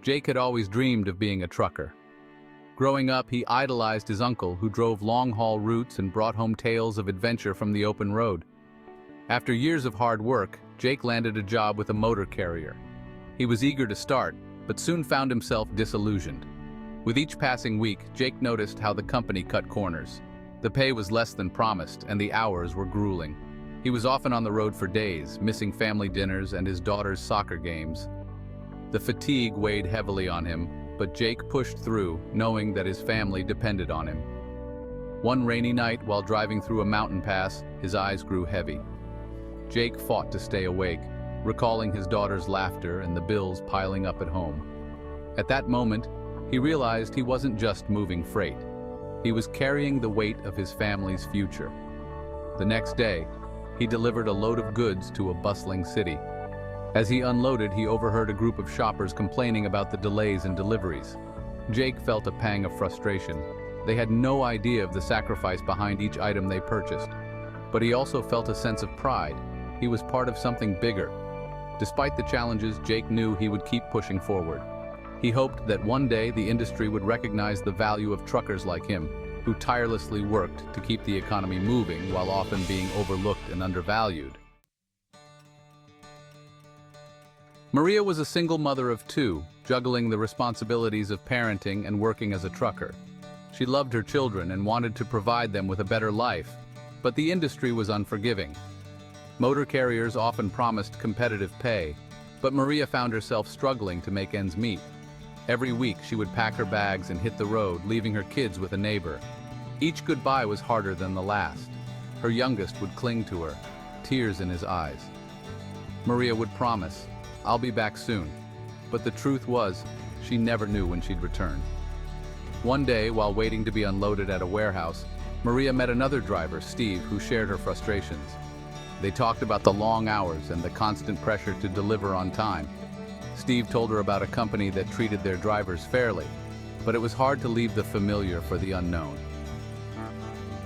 Jake had always dreamed of being a trucker. Growing up, he idolized his uncle, who drove long-haul routes and brought home tales of adventure from the open road. After years of hard work, Jake landed a job with a motor carrier. He was eager to start, but soon found himself disillusioned. With each passing week, Jake noticed how the company cut corners. The pay was less than promised, and the hours were grueling. He was often on the road for days, missing family dinners and his daughter's soccer games. The fatigue weighed heavily on him, but Jake pushed through, knowing that his family depended on him. One rainy night, while driving through a mountain pass, his eyes grew heavy. Jake fought to stay awake, recalling his daughter's laughter and the bills piling up at home. At that moment, he realized he wasn't just moving freight. He was carrying the weight of his family's future. The next day, he delivered a load of goods to a bustling city. As he unloaded, he overheard a group of shoppers complaining about the delays in deliveries. Jake felt a pang of frustration. They had no idea of the sacrifice behind each item they purchased. But he also felt a sense of pride. He was part of something bigger. Despite the challenges, Jake knew he would keep pushing forward. He hoped that one day the industry would recognize the value of truckers like him, who tirelessly worked to keep the economy moving while often being overlooked and undervalued. Maria was a single mother of two, juggling the responsibilities of parenting and working as a trucker. She loved her children and wanted to provide them with a better life, but the industry was unforgiving. Motor carriers often promised competitive pay, but Maria found herself struggling to make ends meet. Every week she would pack her bags and hit the road, leaving her kids with a neighbor. Each goodbye was harder than the last. Her youngest would cling to her, tears in his eyes. Maria would promise, "I'll be back soon." But the truth was, she never knew when she'd return. One day, while waiting to be unloaded at a warehouse, Maria met another driver, Steve, who shared her frustrations. They talked about the long hours and the constant pressure to deliver on time. Steve told her about a company that treated their drivers fairly, but it was hard to leave the familiar for the unknown.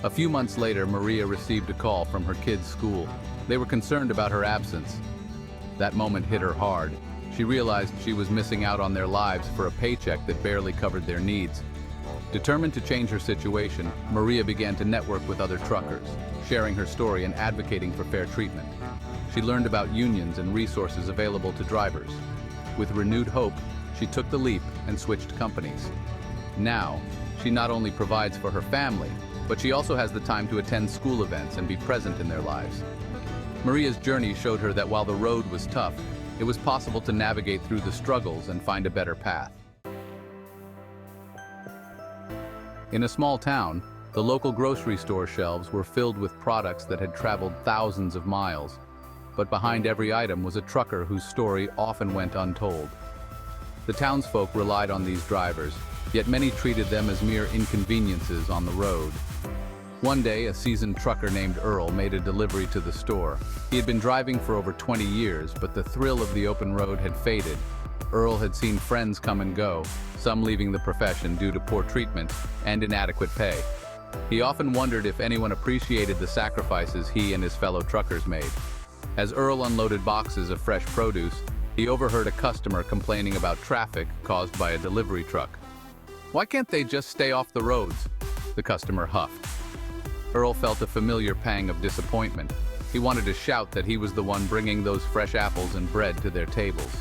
A few months later, Maria received a call from her kids' school. They were concerned about her absence. That moment hit her hard. She realized she was missing out on their lives for a paycheck that barely covered their needs. Determined to change her situation, Maria began to network with other truckers, sharing her story and advocating for fair treatment. She learned about unions and resources available to drivers. With renewed hope, she took the leap and switched companies. Now, she not only provides for her family, but she also has the time to attend school events and be present in their lives. Maria's journey showed her that while the road was tough, it was possible to navigate through the struggles and find a better path. In a small town, the local grocery store shelves were filled with products that had traveled thousands of miles. But behind every item was a trucker whose story often went untold. The townsfolk relied on these drivers, yet many treated them as mere inconveniences on the road. One day, a seasoned trucker named Earl made a delivery to the store. He had been driving for over 20 years, but the thrill of the open road had faded. Earl had seen friends come and go, some leaving the profession due to poor treatment and inadequate pay. He often wondered if anyone appreciated the sacrifices he and his fellow truckers made. As Earl unloaded boxes of fresh produce, he overheard a customer complaining about traffic caused by a delivery truck. "Why can't they just stay off the roads?" the customer huffed. Earl felt a familiar pang of disappointment. He wanted to shout that he was the one bringing those fresh apples and bread to their tables.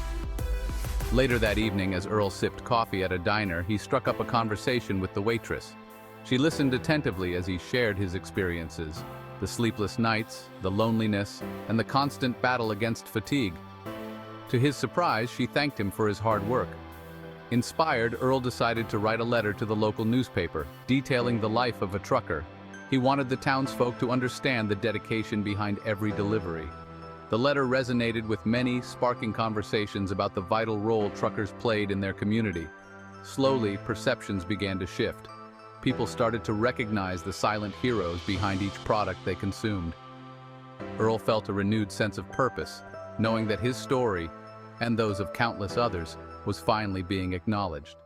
Later that evening, as Earl sipped coffee at a diner, he struck up a conversation with the waitress. She listened attentively as he shared his experiences, the sleepless nights, the loneliness, and the constant battle against fatigue. To his surprise, she thanked him for his hard work. Inspired, Earl decided to write a letter to the local newspaper, detailing the life of a trucker. He wanted the townsfolk to understand the dedication behind every delivery. The letter resonated with many, sparking conversations about the vital role truckers played in their community. Slowly, perceptions began to shift. People started to recognize the silent heroes behind each product they consumed. Earl felt a renewed sense of purpose, knowing that his story, and those of countless others, was finally being acknowledged.